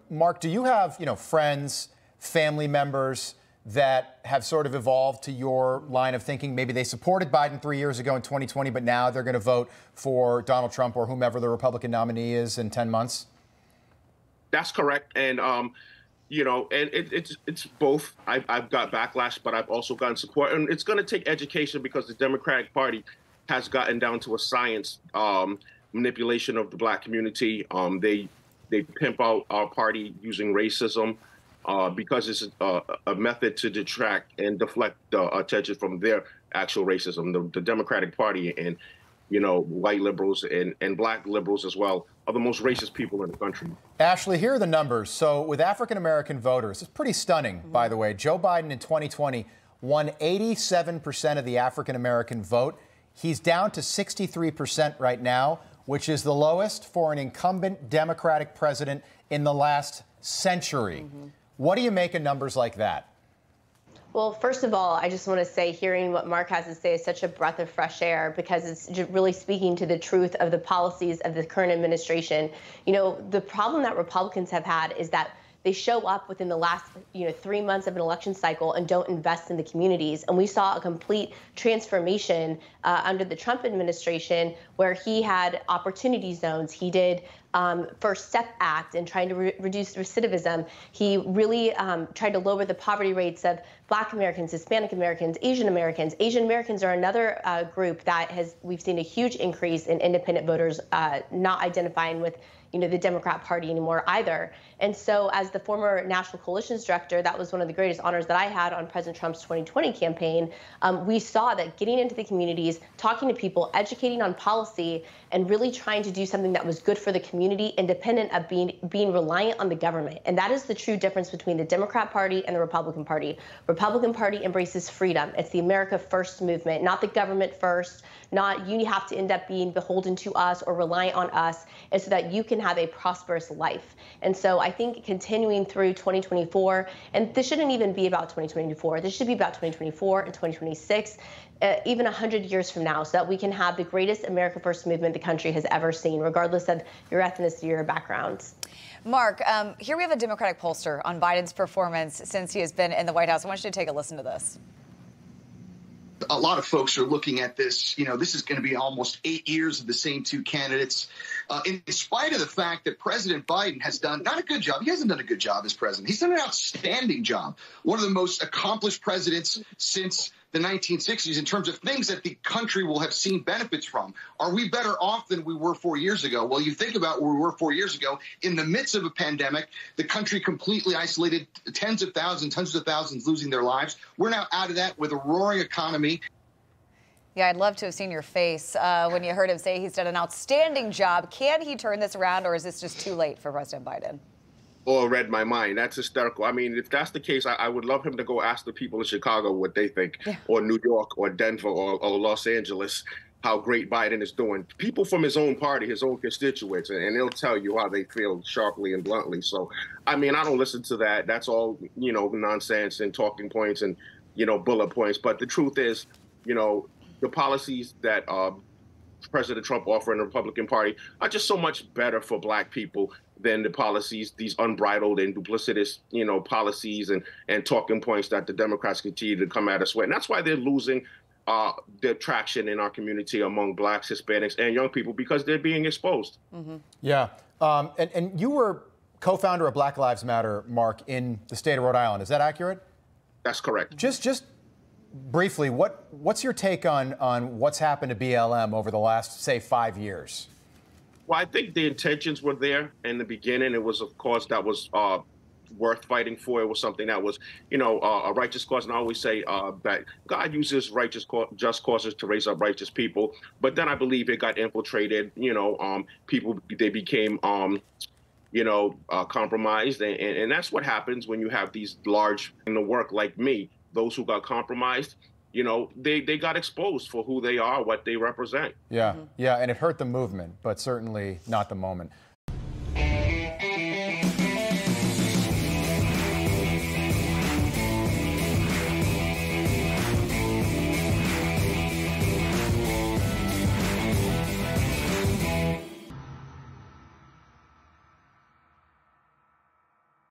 Mark, do you have, friends, family members that have sort of evolved to your line of thinking? Maybe they supported Biden 3 years ago in 2020, but now they're going to vote for Donald Trump or whomever the Republican nominee is in 10 months? That's correct. And, and it's both. I've got backlash, but I've also gotten support. And it's going to take education because the Democratic Party has gotten down to a science manipulation of the black community. They pimp out our party using racism because it's a method to detract and deflect attention from their actual racism. The Democratic Party and, white liberals and black liberals as well are the most racist people in the country. Ashley, here are the numbers. So with African-American voters, it's pretty stunning, by the way. Joe Biden in 2020 won 87% of the African-American vote. He's down to 63% right now, which is the lowest for an incumbent Democratic president in the last century. What do you make of numbers like that? Well, first of all, I just want to say hearing what Mark has to say is such a breath of fresh air because it's really speaking to the truth of the policies of the current administration. The problem that Republicans have had is that they show up within the last 3 months of an election cycle and don't invest in the communities. And we saw a complete transformation under the Trump administration where he had opportunity zones. He did First Step Act and trying to reduce recidivism. He really tried to lower the poverty rates of Black Americans, Hispanic Americans, Asian Americans. Asian Americans are another group that we've seen a huge increase in independent voters not identifying with the Democrat Party anymore either. And so as the former National Coalitions Director, that was one of the greatest honors that I had on President Trump's 2020 campaign. We saw that getting into the communities, talking to people, educating on policy, and really trying to do something that was good for the community, independent of being reliant on the government. And that is the true difference between the Democrat Party and the Republican Party. Republican Party embraces freedom. It's the America First movement, not the government first, not you have to end up being beholden to us or reliant on us, and so that you can have a prosperous life. And so I think continuing through 2024, and this shouldn't even be about 2024, this should be about 2024 and 2026, even 100 years from now, so that we can have the greatest America First movement the country has ever seen, regardless of your ethnicity or background. Mark, here we have a Democratic pollster on Biden's performance since he has been in the White House. I want you to take a listen to this. A lot of folks are looking at this. This is going to be almost 8 years of the same two candidates. In spite of the fact that President Biden has done not a good job. He hasn't done a good job as president. He's done an outstanding job. One of the most accomplished presidents since the 1960s in terms of things that the country will have seen benefits from. Are we better off than we were 4 years ago? Well, you think about where we were 4 years ago. In the midst of a pandemic, the country completely isolated, tens of thousands losing their lives. We're now out of that with a roaring economy. Yeah, I'd love to have seen your face when you heard him say he's done an outstanding job. Can he turn this around, or is this just too late for President Biden? Or read my mind. That's hysterical. I mean, if that's the case, I would love him to go ask the people in Chicago what they think, or New York, or Denver, or Los Angeles, how great Biden is doing. People from his own party, his own constituents, and they'll tell you how they feel sharply and bluntly. So, I mean, I don't listen to that. That's all, nonsense and talking points and, bullet points. But the truth is, the policies that President Trump offered in the Republican Party are just so much better for black people than the policies, these unbridled and duplicitous, policies and talking points that the Democrats continue to come at us with. And that's why they're losing their traction in our community among blacks, Hispanics, and young people, because they're being exposed. Yeah. And you were co-founder of Black Lives Matter, Mark, in the state of Rhode Island. Is that accurate? That's correct. Just briefly, what's your take on what's happened to BLM over the last, say, 5 years? Well, I think the intentions were there in the beginning. It was a cause that was worth fighting for. It was something that was, a righteous cause. And I always say that God uses just causes to raise up righteous people. But then I believe it got infiltrated. People, they became, compromised. And that's what happens when you have these large in the work like me. Those who got compromised, they got exposed for who they are, what they represent. Yeah, yeah, and it hurt the movement, but certainly not the moment.